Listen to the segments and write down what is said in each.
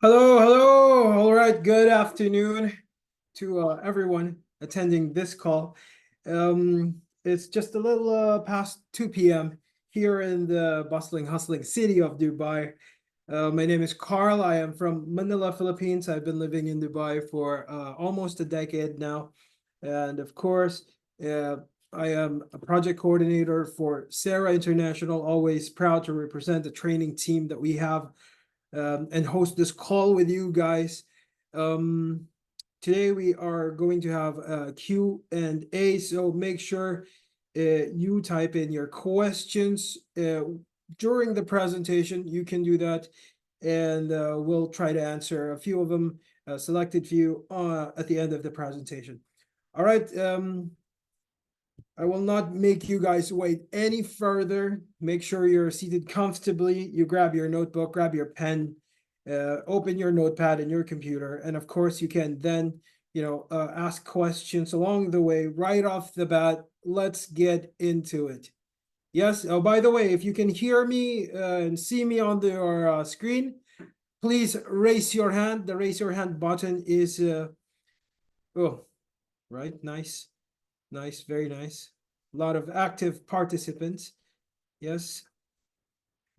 Hello, hello. All right, good afternoon to everyone attending this call. It's just a little past 2 p.m. here in the bustling, hustling city of Dubai. My name is Carl. I am from Manila, Philippines. I've been living in Dubai for almost a decade now. And of course, uh, I am a project coordinator for Xera International, always proud to represent the training team that we have and host this call with you guys. Um, Today we are going to have a Q&A, so make sure you type in your questions during the presentation. You can do that, and we'll try to answer a few of them, a selected few, at the end of the presentation. All right. I will not make you guys wait any further. Make sure you're seated comfortably. You grab your notebook, grab your pen, open your notepad in your computer, and of course you can then, ask questions along the way right off the bat. Let's get into it. Yes. Oh, by the way, if you can hear me and see me on your screen, please raise your hand. The raise your hand button is oh, right. Nice. Nice, very nice. A lot of active participants. Yes,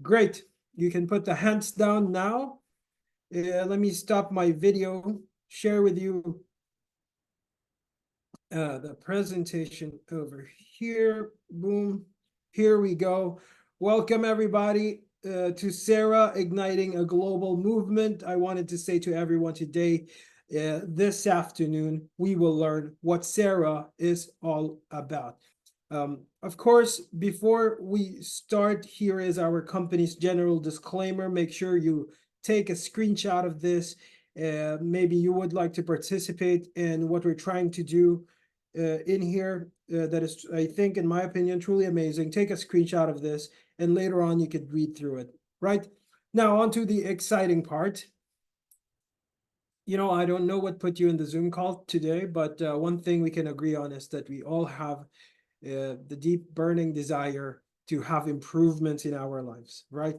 great. You can put the hands down now. Let me stop my video, share with you the presentation over here. Boom. Here we go. Welcome, everybody, to Xera Igniting a Global Movement. I wanted to say to everyone today, this afternoon, we will learn what Xera is all about. Of course, before we start, here is our company's general disclaimer. Make sure you take a screenshot of this. Maybe you would like to participate in what we're trying to do in here. That is, I think, in my opinion, truly amazing. Take a screenshot of this, and later on you could read through it, right? Now, on to the exciting part. I don't know what put you in the Zoom call today, but one thing we can agree on is that we all have the deep burning desire to have improvements in our lives, right?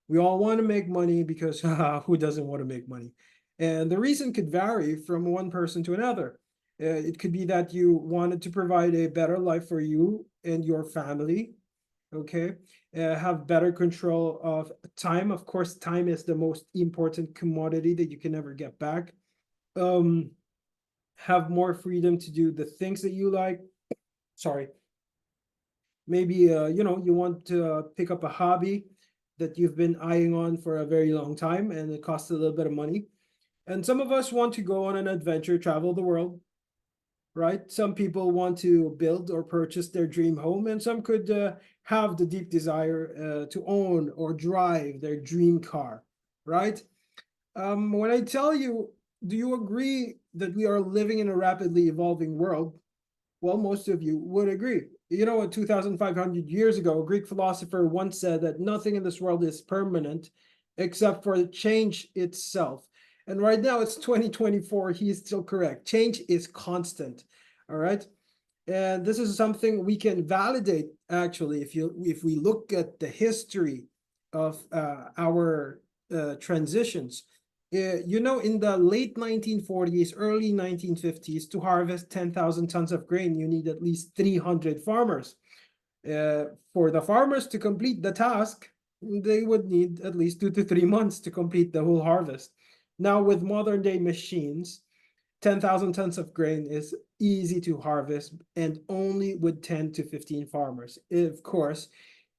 We all want to make money because who doesn't want to make money? And the reason could vary from one person to another. It could be that you wanted to provide a better life for you and your family, okay? Have better control of time. Of course, time is the most important commodity that you can never get back. Um, have more freedom to do the things that you like. Sorry, maybe you want to pick up a hobby that you've been eyeing on for a very long time and it costs a little bit of money. And some of us want to go on an adventure, travel the world, right? Some people want to build or purchase their dream home, and some could have the deep desire to own or drive their dream car, right? When I tell you, do you agree that we are living in a rapidly evolving world? Well, most of you would agree. 2,500 years ago, a Greek philosopher once said that nothing in this world is permanent except for the change itself. And right now it's 2024. He is still correct. Change is constant. All right. And this is something we can validate actually if we look at the history of our transitions. In the late 1940s, early 1950s, to harvest 10,000 tons of grain, you need at least 300 farmers. For the farmers to complete the task, they would need at least 2 to 3 months to complete the whole harvest. Now, with modern day machines, 10,000 tons of grain is easy to harvest and only with 10 to 15 farmers, of course,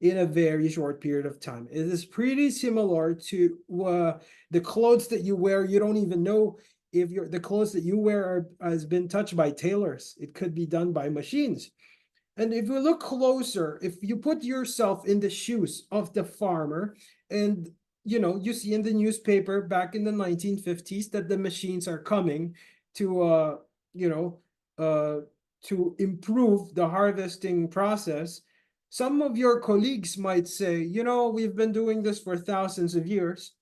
in a very short period of time. It is pretty similar to the clothes that you wear. You don't even know if the clothes that you wear has been touched by tailors. It could be done by machines. And if you look closer, if you put yourself in the shoes of the farmer, and you see in the newspaper back in the 1950s that the machines are coming to you know uh to improve the harvesting process, some of your colleagues might say, we've been doing this for thousands of years.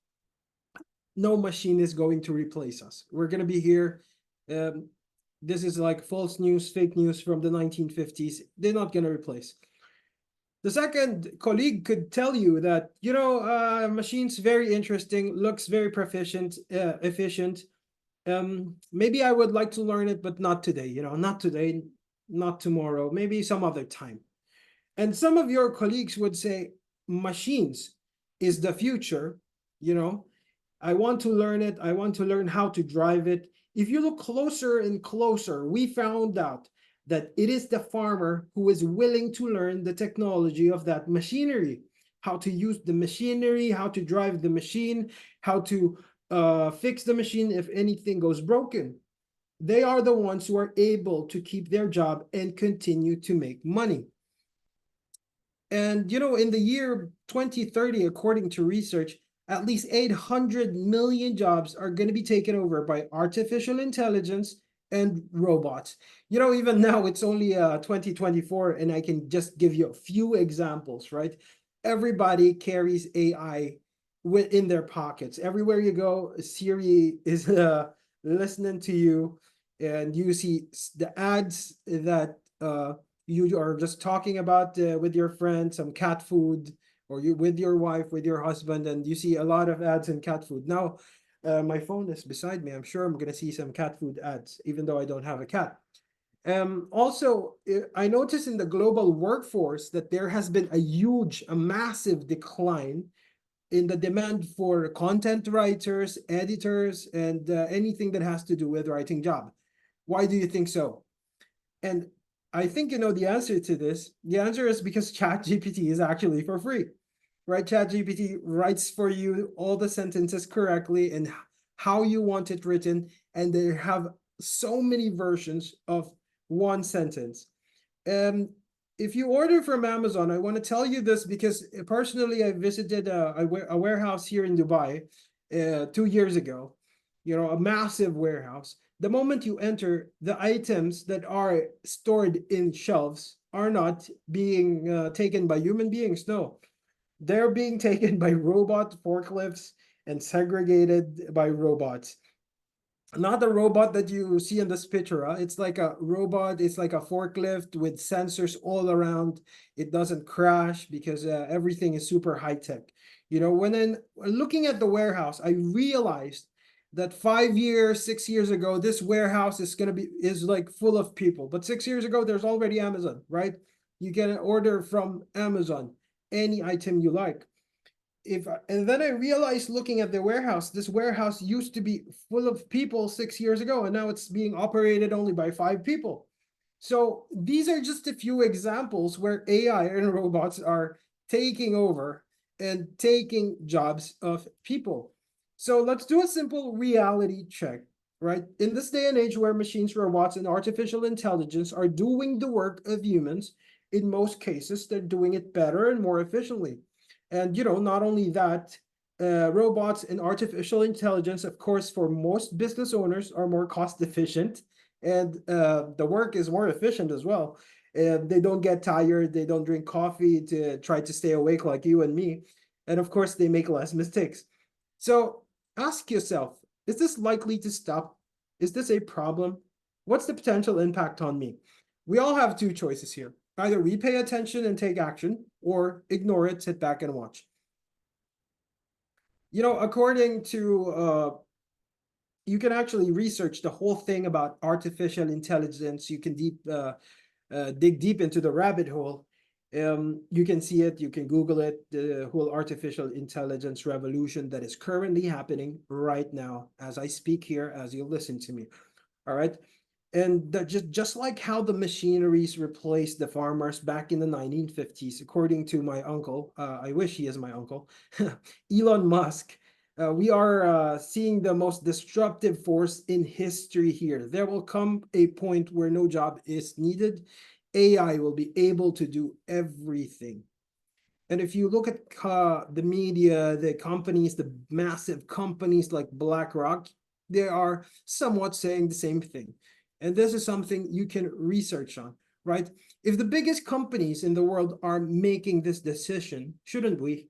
No machine is going to replace us. We're going to be here. um, this is like false news, fake news from the 1950s. They're not going to replace. The second colleague could tell you that, machine's very interesting, looks very proficient, efficient. Maybe I would like to learn it, but not today, not today, not tomorrow, maybe some other time. And some of your colleagues would say, machines is the future, you know, I want to learn it. I want to learn how to drive it. If you look closer and closer, we found out that it is the farmer who is willing to learn the technology of that machinery, how to use the machinery, how to drive the machine, how to fix the machine if anything goes broken. They are the ones who are able to keep their job and continue to make money. And in the year 2030, according to research, at least 800 million jobs are going to be taken over by artificial intelligence and robots. Even now it's only 2024, and I can just give you a few examples, right? Everybody carries AI in their pockets. Everywhere you go, Siri is listening to you, and you see the ads that you are just talking about with your friend, some cat food, or you with your wife, with your husband, and you see a lot of ads in cat food. Now, my phone is beside me. I'm sure I'm gonna see some cat food ads, even though I don't have a cat. Also, I noticed in the global workforce that there has been a massive decline in the demand for content writers, editors, and anything that has to do with writing job. Why do you think so? And I think you know the answer to this. The answer is because ChatGPT is actually for free, right? ChatGPT writes for you all the sentences correctly and how you want it written, and they have so many versions of one sentence. If you order from Amazon, I want to tell you this because personally, I visited a warehouse here in Dubai 2 years ago. A massive warehouse. The moment you enter, the items that are stored in shelves are not being taken by human beings. No, they're being taken by robot forklifts and segregated by robots. Not the robot that you see in this picture. It's like a robot. It's like a forklift with sensors all around. It doesn't crash because everything is super high tech. When I'm looking at the warehouse, I realized that 5 years, 6 years ago, this warehouse is like full of people. But 6 years ago, there's already Amazon, right? You can order from Amazon any item you like. And then I realized looking at the warehouse, this warehouse used to be full of people 6 years ago, and now it's being operated only by 5 people. So these are just a few examples where AI and robots are taking over and taking jobs of people. So let's do a simple reality check, right? In this day and age where machines, robots, and artificial intelligence are doing the work of humans, in most cases, they're doing it better and more efficiently. And not only that, robots and artificial intelligence, of course, for most business owners are more cost efficient, and the work is more efficient as well. They don't get tired, they don't drink coffee to try to stay awake like you and me. And of course, they make less mistakes. So ask yourself, is this likely to stop? Is this a problem? What's the potential impact on me? We all have two choices here. Either we pay attention and take action, or ignore it, sit back and watch. According to you can actually research the whole thing about artificial intelligence. You can dig deep into the rabbit hole. You can see it, you can Google it, the whole artificial intelligence revolution that is currently happening right now as I speak here, as you listen to me. All right. And just like how the machineries replaced the farmers back in the 1950s, according to my uncle, I wish he is my uncle, Elon Musk, we are seeing the most disruptive force in history here. There will come a point where no job is needed. AI will be able to do everything. And if you look at the media, the companies, the massive companies like BlackRock, they are somewhat saying the same thing. And this is something you can research on, right? If the biggest companies in the world are making this decision, shouldn't we?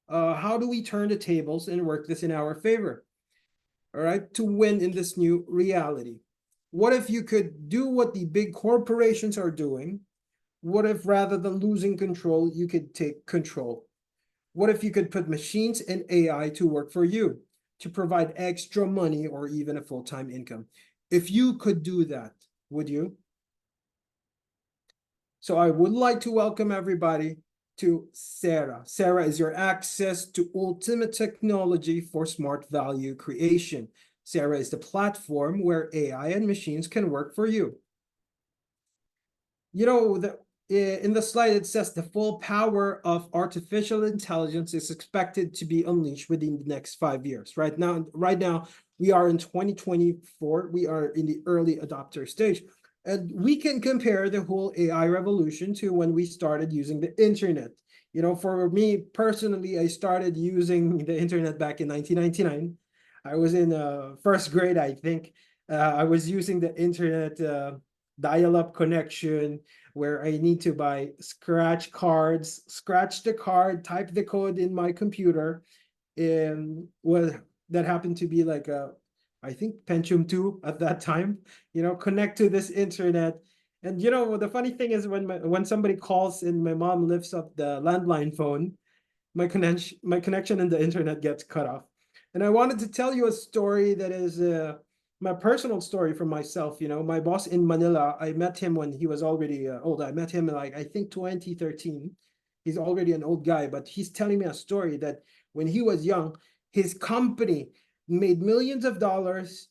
How do we turn the tables and work this in our favor? All right, to win in this new reality. What if you could do what the big corporations are doing, What if rather than losing control, you could take control? What if you could put machines and AI to work for you to provide extra money or even a full-time income? If you could do that, would you? So I would like to welcome everybody to Xera. Xera is your access to ultimate technology for smart value creation. Xera is the platform where AI and machines can work for you. You know, in the slide, it says the full power of artificial intelligence is expected to be unleashed within the next 5 years. Right now, we are in 2024. We are in the early adopter stage. And we can compare the whole AI revolution to when we started using the internet. You know, for me personally, I started using the internet back in 1999. I was in first grade, I think. I was using the internet dial-up connection where I need to buy scratch cards, scratch the card, type the code in my computer, and well, that happened to be like a, I think Pentium 2 at that time, connect to this internet. And the funny thing is when somebody calls and my mom lifts up the landline phone, my connection in the internet gets cut off. And I wanted to tell you a story that is my personal story from myself. My boss in Manila, I met him when he was already old. I met him in, like, I think 2013. He's already an old guy, but he's telling me a story that when he was young, his company made millions of dollars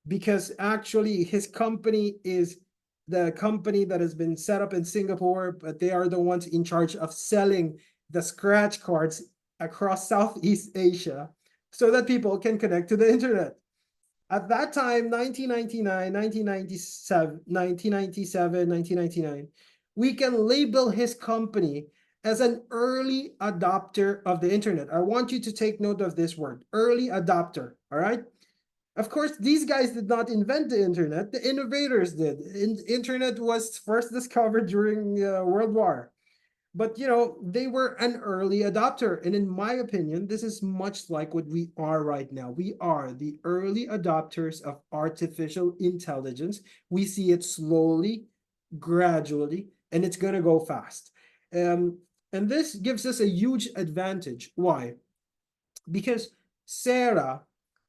because actually his company is the company that has been set up in Singapore, but they are the ones in charge of selling the scratch cards across Southeast Asia so that people can connect to the internet. At that time, 1999, 1999, we can label his company as an early adopter of the internet. I want you to take note of this word, early adopter, all right? Of course, these guys did not invent the internet. The innovators did. Internet was first discovered during World War. But they were an early adopter. And in my opinion, this is much like what we are right now. We are the early adopters of artificial intelligence. We see it slowly, gradually, and it's going to go fast. And this gives us a huge advantage. Why? Because Xera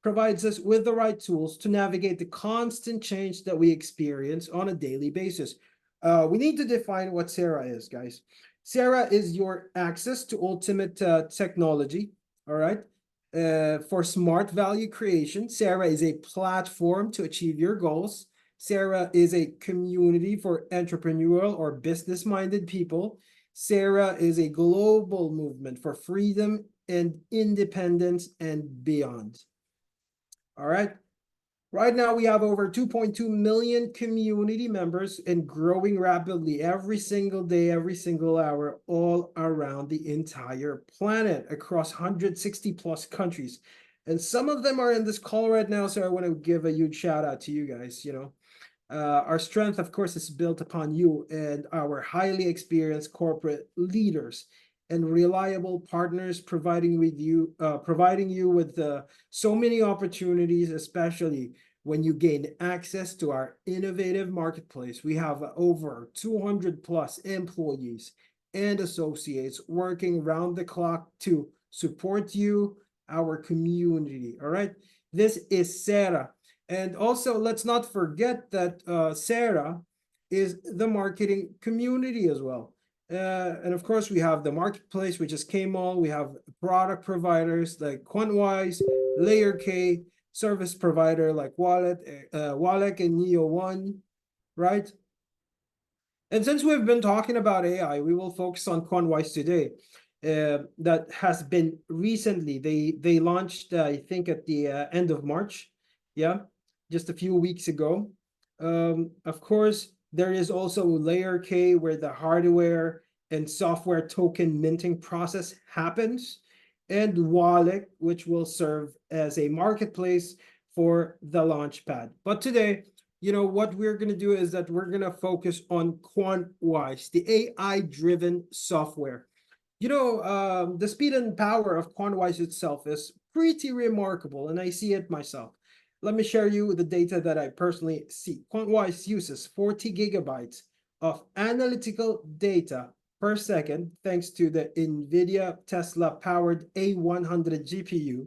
provides us with the right tools to navigate the constant change that we experience on a daily basis. We need to define what Xera is, guys. Xera is your access to ultimate technology, all right? For smart value creation, Xera is a platform to achieve your goals. Xera is a community for entrepreneurial or business-minded people. Xera is a global movement for freedom and independence and beyond. All right. Right now, we have over 2.2 million community members and growing rapidly every single day, every single hour, all around the entire planet across 160 plus countries. And some of them are in this call right now. So I want to give a huge shout out to you guys. Our strength, of course, is built upon you and our highly experienced corporate leaders and reliable partners providing you with so many opportunities, especially when you gain access to our innovative marketplace. We have over 200 plus employees and associates working round the clock to support you, our community. All right. This is Xera. And also, let's not forget that Xera is the marketing community as well. And of course, we have the marketplace, which is Kmall. We have product providers like Quantwise, Layer K, service provider like Wallet and Neo One, right? And since we've been talking about AI, we will focus on Quantwise today. That has been recently, they launched, I think, at the end of March. Yeah, just a few weeks ago. Of course, there is also Layer K, where the hardware and software token minting process happens, and Wallet, which will serve as a marketplace for the launchpad. But today, what we're going to do is that we're going to focus on Quantwise, the AI-driven software. The speed and power of Quantwise itself is pretty remarkable, and I see it myself. Let me share you the data that I personally see. Quantwise uses 40 gigabytes of analytical data per second, thanks to the NVIDIA Tesla-powered A100 GPU.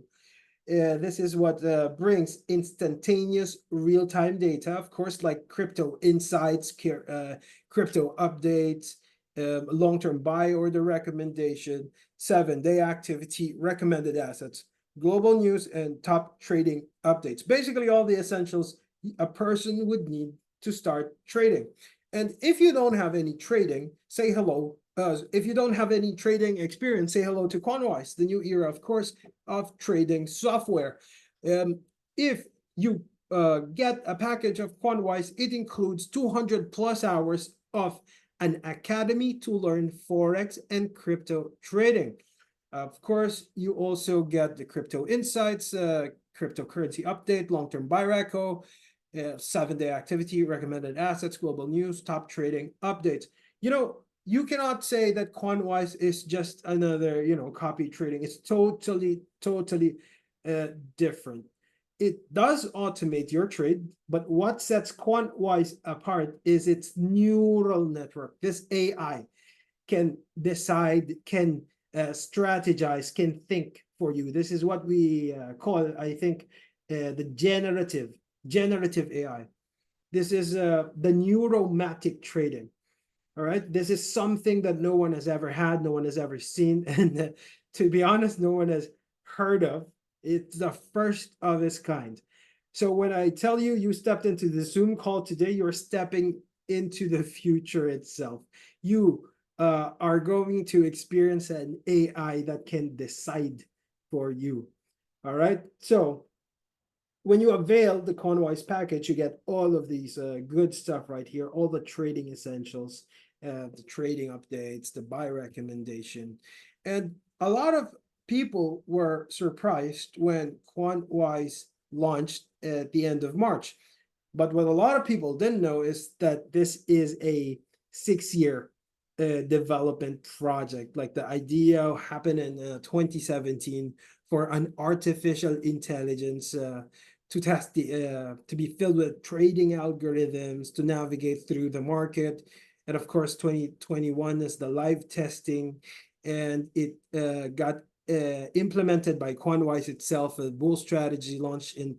This is what brings instantaneous real-time data, of course, like crypto insights, crypto updates, long-term buy order recommendation, 7-day activity, recommended assets, global news, and top trading updates. Basically, all the essentials a person would need to start trading. And if you don't have any trading, say hello. If you don't have any trading experience, say hello to Quantwise, the new era, of course, of trading software. If you get a package of Quantwise, it includes 200 plus hours of an academy to learn Forex and crypto trading. Of course, you also get the crypto insights, cryptocurrency update, long-term buy reco, 7-day activity, recommended assets, global news, top trading updates. You cannot say that Quantwise is just another, copy trading. It's totally different. It does automate your trade, but what sets Quantwise apart is its neural network. This AI can decide, can strategize, can think for you. This is what we call, I think, the generative AI. This is the neuromatic trading. All right, this is something that no one has ever had, no one has ever seen, and to be honest, no one has heard of. It's the first of its kind. So when I tell you you stepped into the Zoom call today, you're stepping into the future itself. You are going to experience an AI that can decide for you. All right, so when you avail the Quantwise package, you get all of these good stuff right here, all the trading essentials, the trading updates, the buy recommendation. And a lot of people were surprised when Quantwise launched at the end of March. But what a lot of people didn't know is that this is a 6-year development project. Like the idea happened in 2017 for an artificial intelligence to test to be filled with trading algorithms to navigate through the market. And of course, 2021 is the live testing, and it got implemented by Quantwise itself. A bull strategy launched in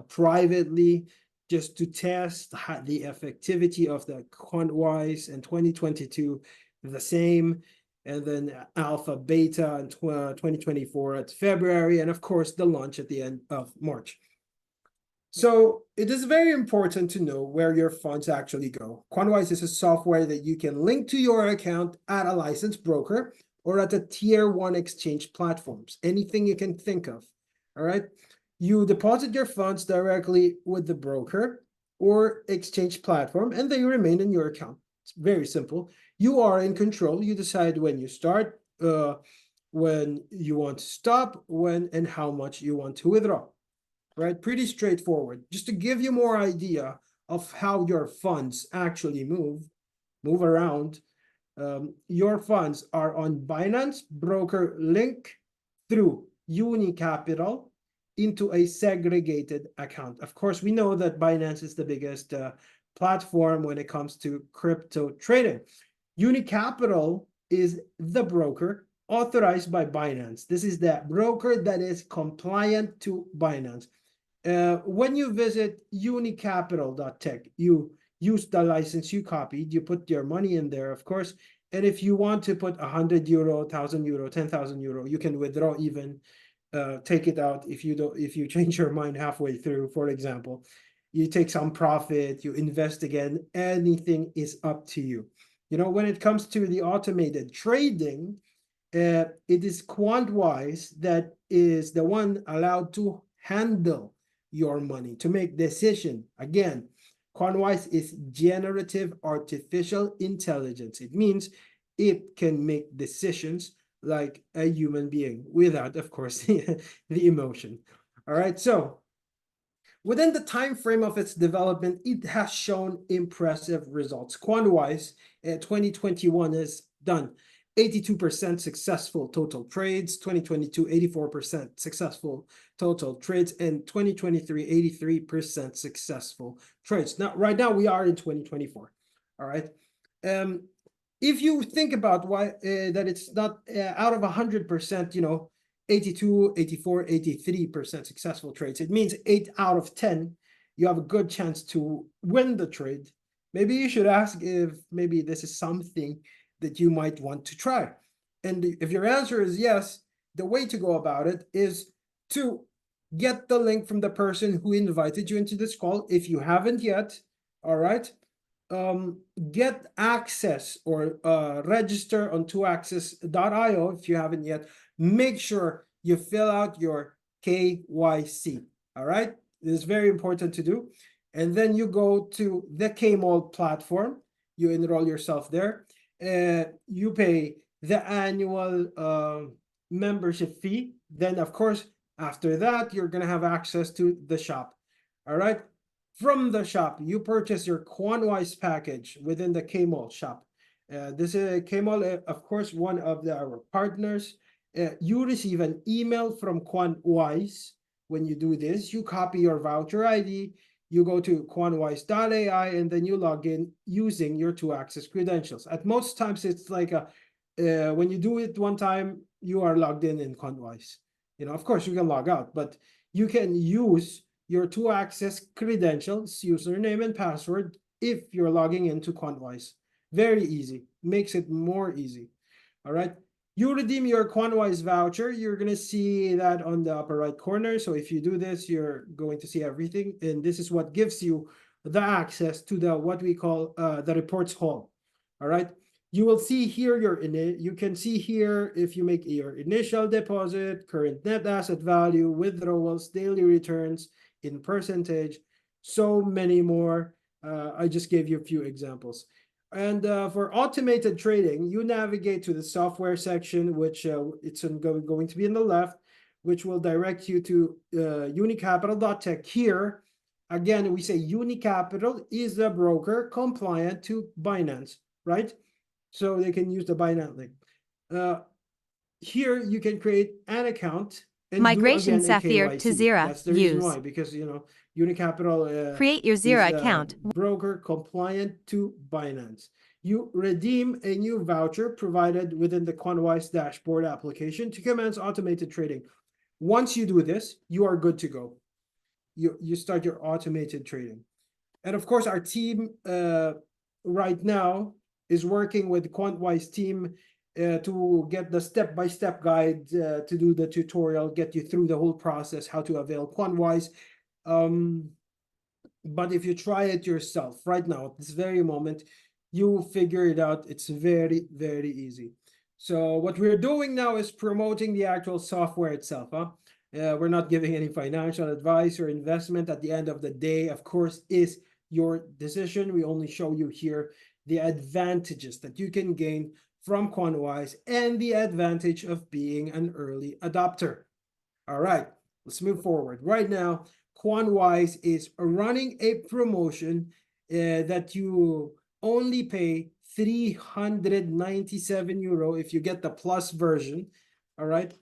privately, just to test the effectivity of the Quantwise. In 2022, the same, and then alpha beta in 2024 at February, and of course the launch at the end of March. So it is very important to know where your funds actually go. Quantwise is a software that you can link to your account at a licensed broker or at the tier 1 exchange platforms, anything you can think of. All right. You deposit your funds directly with the broker or exchange platform, and they remain in your account. It's very simple. You are in control. You decide when you start, when you want to stop, when and how much you want to withdraw. Right? Pretty straightforward. Just to give you more idea of how your funds actually move around. Your funds are on Binance broker link through Unicapital into a segregated account. Of course, we know that Binance is the biggest platform when it comes to crypto trading. Unicapital is the broker authorized by Binance. This is the broker that is compliant to Binance. When you visit unicapital.tech, you use the license you copied, you put your money in there, of course, and if you want to put 100 euro, 1,000 euro, 10,000 euro, you can withdraw even, take it out if you change your mind halfway through, for example. You take some profit, you invest again, anything is up to you. When it comes to the automated trading, it is Quantwise that is the one allowed to handle your money, to make decision. Again, Quantwise is generative artificial intelligence. It means it can make decisions like a human being without, of course, the emotion. All right, so within the time frame of its development, it has shown impressive results. Quantwise 2021 is done 82% successful total trades, 2022 84% successful total trades, and 2023 83% successful trades. Now, right now we are in 2024. All right. If you think about why that it's not out of 100%, 82, 84, 83% successful trades, it means 8 out of 10, you have a good chance to win the trade. Maybe you should ask if maybe this is something that you might want to try. And if your answer is yes, the way to go about it is to get the link from the person who invited you into this call. If you haven't yet, all right, get access or register on 2access.io if you haven't yet. Make sure you fill out your KYC. All right, this is very important to do. And then you go to the KMall platform, you enroll yourself there, you pay the annual membership fee. Then, of course, after that, you're going to have access to the shop. All right. From the shop, you purchase your Quanwise package within the KMall shop. This is KMall, of course, one of our partners. You receive an email from Quanwise. When you do this, you copy your voucher ID, you go to quanwise.ai, and then you log in using your 2access credentials. At most times, it's like when you do it one time, you are logged in Quanwise. Of course, you can log out, but you can use your 2access credentials, username and password, if you're logging into Quantwise. Very easy, makes it more easy. All right, you redeem your Quantwise voucher. You're going to see that on the upper right corner. So if you do this, you're going to see everything. And this is what gives you the access to the what we call the reports hall. All right, you will see here you can see here if you make your initial deposit, current net asset value, withdrawals, daily returns in percentage, so many more. I just gave you a few examples. And for automated trading, you navigate to the software section, which it's going to be in the left, which will direct you to unicapital.tech. Here, again, we say Unicapital is a broker compliant to Binance, right? So they can use the Binance link. Here, you can create an account and Migration do again a Sapphire KYC. to Xera. That's the reason Use. why, because Unicapital Create your is Xera account. broker compliant to Binance. You redeem a new voucher provided within the Quantwise dashboard application to commence automated trading. Once you do this, you are good to go. You start your automated trading. And of course, our team right now is working with the Quantwise team to get the step-by-step guide to do the tutorial, get you through the whole process, how to avail Quantwise. But if you try it yourself right now, at this very moment, you will figure it out. It's very, very easy. So what we're doing now is promoting the actual software itself. We're not giving any financial advice or investment. At the end of the day, of course, is your decision. We only show you here the advantages that you can gain from Quantwise and the advantage of being an early adopter. All right, let's move forward. Right now, Quantwise is running a promotion that you only pay 397 euro if you get the plus version. All right,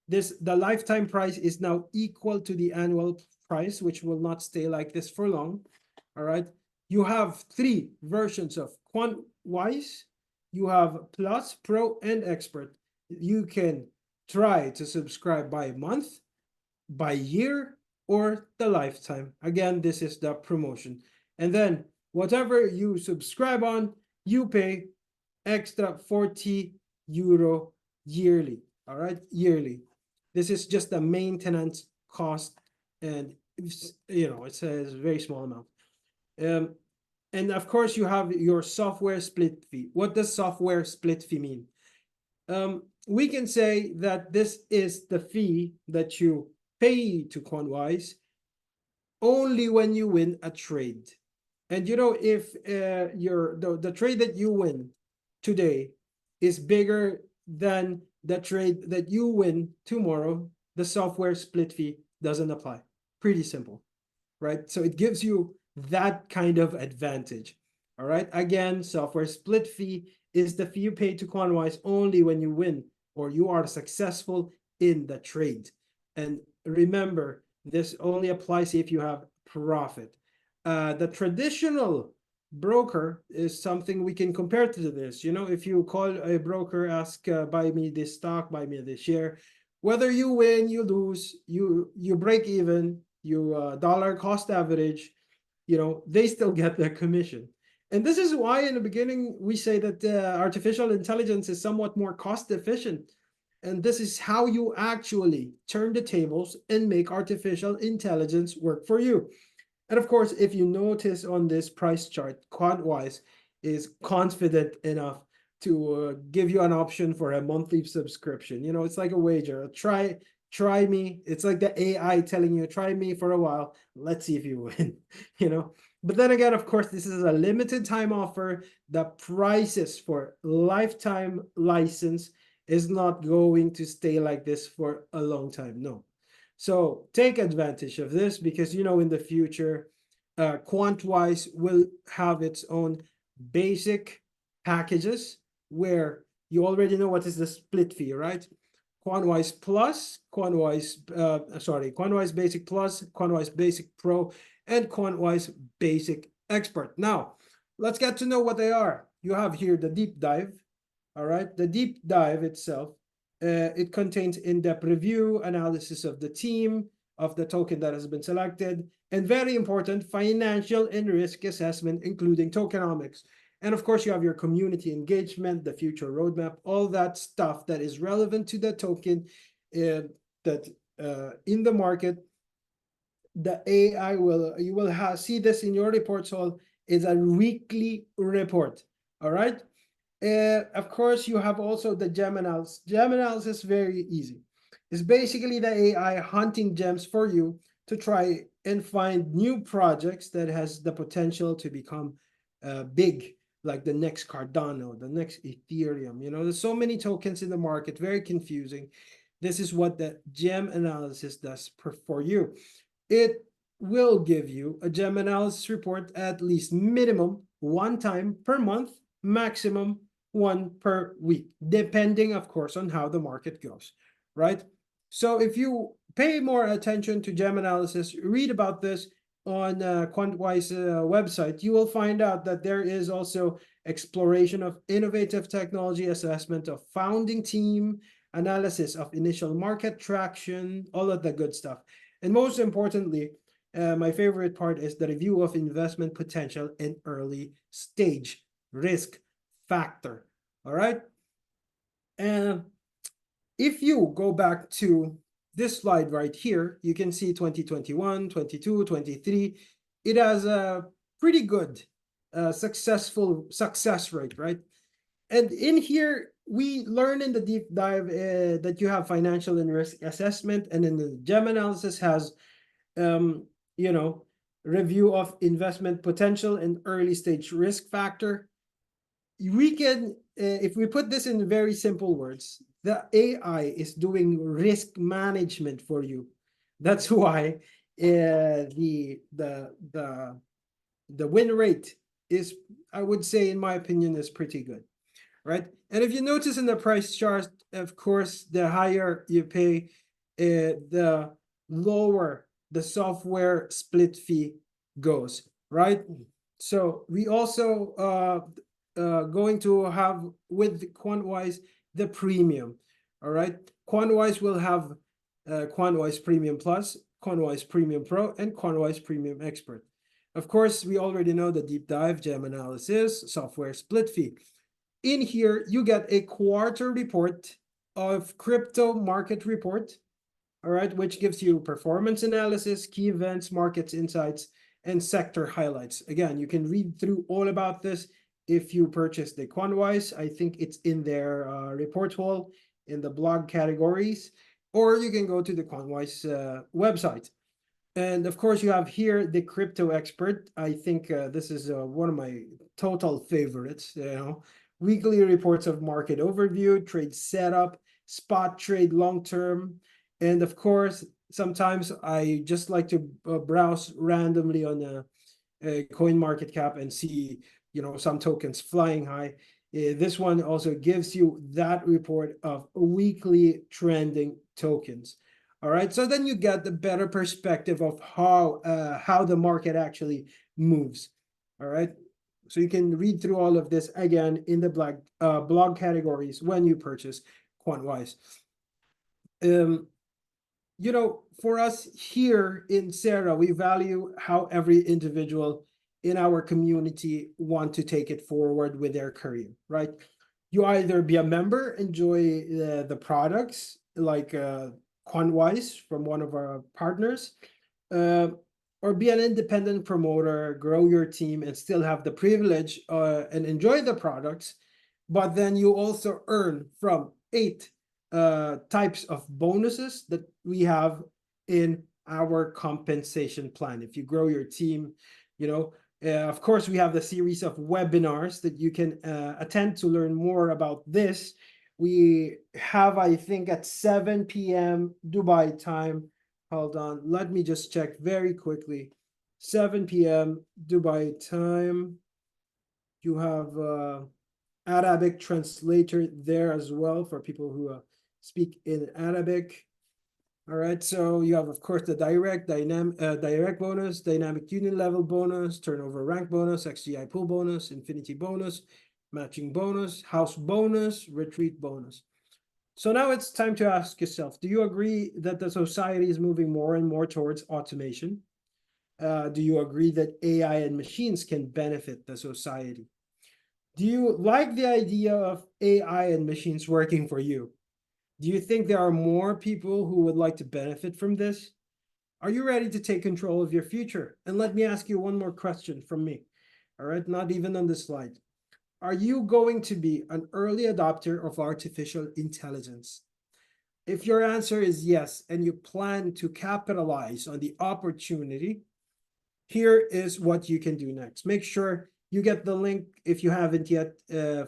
the lifetime price is now equal to the annual price, which will not stay like this for long. All right, you have 3 versions of Quantwise. You have Plus, Pro, and Expert. You can try to subscribe by month, by year, or the lifetime. Again, this is the promotion. And then whatever you subscribe on, you pay extra 40 euro yearly. All right, yearly. This is just the maintenance cost, and it's a very small amount. And of course, you have your software split fee. What does software split fee mean? We can say that this is the fee that you pay to Quantwise only when you win a trade. And if the trade that you win today is bigger than the trade that you win tomorrow, the software split fee doesn't apply. Pretty simple, right? So it gives you that kind of advantage. All right, again, software split fee is the fee you pay to Quantwise only when you win or you are successful in the trade. And remember, this only applies if you have profit. The traditional broker is something we can compare to this. You know, if you call a broker, ask, buy me this stock, buy me this share, whether you win, you lose, you break even, you dollar cost average, you know, they still get their commission. And this is why in the beginning we say that artificial intelligence is somewhat more cost efficient. And this is how you actually turn the tables and make artificial intelligence work for you. And of course, if you notice on this price chart, Quantwise is confident enough to give you an option for a monthly subscription. You know, it's like a wager. Try me. It's like the AI telling you, try me for a while. Let's see if you win, you know. But then again, of course, this is a limited time offer. The prices for lifetime license is not going to stay like this for a long time. No. So take advantage of this because you know in the future, Quantwise will have its own basic packages where you already know what is the split fee, right? Quantwise Plus, Quantwise Basic Plus, Quantwise Basic Pro, and Quantwise Basic Expert. Now, let's get to know what they are. You have here the deep dive, all right? The deep dive itself, it contains in-depth review, analysis of the team, of the token that has been selected, and very important, financial and risk assessment, including tokenomics. And of course, you have your community engagement, the future roadmap, all that stuff that is relevant to the token that in the market. The AI you will see this in your reports all is a weekly report. All right. Of course, you have also the gem analysis. Gem analysis is very easy. It's basically the AI hunting gems for you to try and find new projects that has the potential to become big, like the next Cardano, the next Ethereum. You know, there's so many tokens in the market, very confusing. This is what the gem analysis does for you. It will give you a gem analysis report at least minimum one time per month, maximum one per week, depending, of course, on how the market goes, right? So if you pay more attention to gem analysis, read about this on Quantwise website, you will find out that there is also exploration of innovative technology, assessment of founding team, analysis of initial market traction, all of the good stuff. And most importantly, my favorite part is the review of investment potential and early stage risk factor. All right. And if you go back to this slide right here, you can see 2021, 22, 23. It has a pretty good successful success rate, right? And in here, we learn in the deep dive that you have financial and risk assessment, and then the gem analysis has, you know, review of investment potential and early stage risk factor. We can, if we put this in very simple words, the AI is doing risk management for you. That's why the win rate is, I would say, in my opinion, is pretty good, right? And if you notice in the price chart, of course, the higher you pay, the lower the software split fee goes, right? So we also going to have with Quantwise the premium, all right? Quantwise will have Quantwise Premium Plus, Quantwise Premium Pro, and Quantwise Premium Expert. Of course, we already know the deep dive, gem analysis, software split fee. In here, you get a quarter report of crypto market report, all right, which gives you performance analysis, key events, markets insights, and sector highlights. Again, you can read through all about this if you purchase the Quantwise. I think it's in their report hall in the blog categories, or you can go to the Quantwise website. And of course, you have here the crypto expert. I think this is one of my total favorites. You know, weekly reports of market overview, trade setup, spot trade long term, and of course, sometimes I just like to browse randomly on a coin market cap and see, you know, some tokens flying high. This one also gives you that report of weekly trending tokens. All right, so then you get the better perspective of how the market actually moves. All right, So you can read through all of this again in the blog categories when you purchase QuantWise. For us here in Xera, we value how every individual in our community want to take it forward with their career, right? You either be a member, enjoy the products like QuantWise from one of our partners, uh, or be an independent promoter, grow your team, and still have the privilege and enjoy the products. But then you also earn from 8 types of bonuses that we have in our compensation plan. If you grow your team, of course, we have the series of webinars that you can attend to learn more about this. We have, I think, at 7 p.m. Dubai time. Hold on, let me just check very quickly. 7 p.m. Dubai time. You have Arabic translator there as well for people who speak in Arabic. All right, so you have, of course, the direct bonus, dynamic union level bonus, turnover rank bonus, XGI pool bonus, infinity bonus, matching bonus, house bonus, retreat bonus. So now it's time to ask yourself, do you agree that the society is moving more and more towards automation? Do you agree that AI and machines can benefit the society? Do you like the idea of AI and machines working for you? Do you think there are more people who would like to benefit from this? Are you ready to take control of your future? And let me ask you one more question from me. All right, not even on the slide. Are you going to be an early adopter of artificial intelligence? If your answer is yes, and you plan to capitalize on the opportunity, here is what you can do next. Make sure you get the link, if you haven't yet,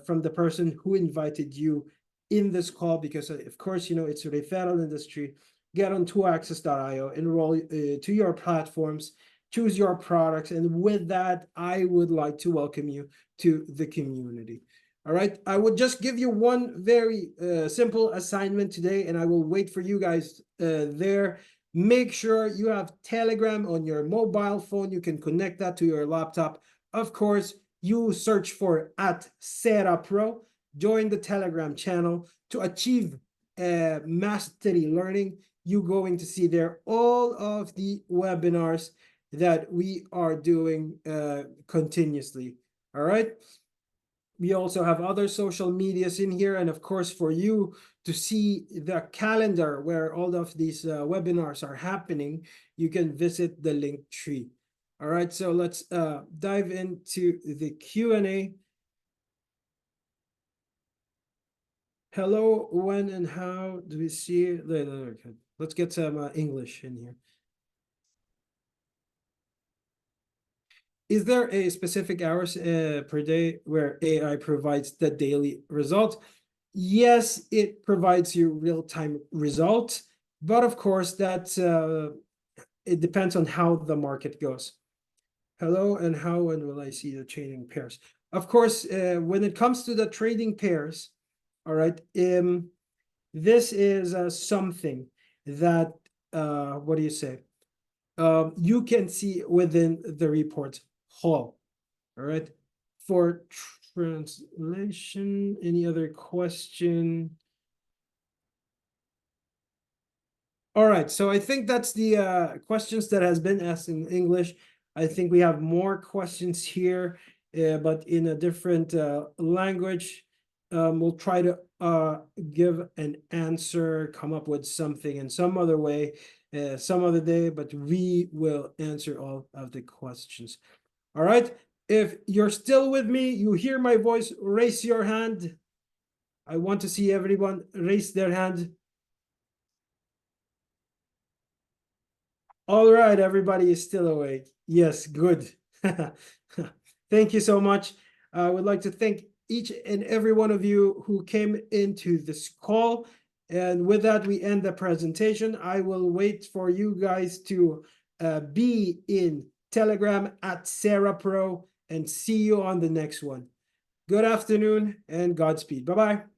from the person who invited you in this call, because of course, it's a referral industry. Get on 2access.io, enroll to your platforms, choose your products, and with that, I would like to welcome you to the community. All right, I would just give you one very simple assignment today, and I will wait for you guys there. Make sure you have Telegram on your mobile phone. You can connect that to your laptop. Of course, you search for @XeraPro. Join the Telegram channel to achieve mastery learning. You're going to see there all of the webinars that we are doing continuously. All right. We also have other social medias in here. And of course, for you to see the calendar where all of these webinars are happening, you can visit the link tree. All right, so let's dive into the Q&A. Hello, when and how do we see? Let's get some English in here. Is there a specific hours per day where AI provides the daily result? Yes, it provides you real-time results, but of course that's it depends on how the market goes. Hello, and how when will I see the trading pairs? Of course, when it comes to the trading pairs, all right, this is something that what do you say? You can see within the report whole. All right. For translation, any other question? All right, so I think that's the questions that has been asked in English. I think we have more questions here, but in a different language. We'll try to give an answer, come up with something in some other way, some other day, but we will answer all of the questions. All right, if you're still with me, you hear my voice, raise your hand. I want to see everyone raise their hand. All right, everybody is still awake. Yes, good. Thank you so much. I would like to thank each and every one of you who came into this call. And with that, we end the presentation. I will wait for you guys to be in Telegram @XeraPro and see you on the next one. Good afternoon and Godspeed. Bye-bye.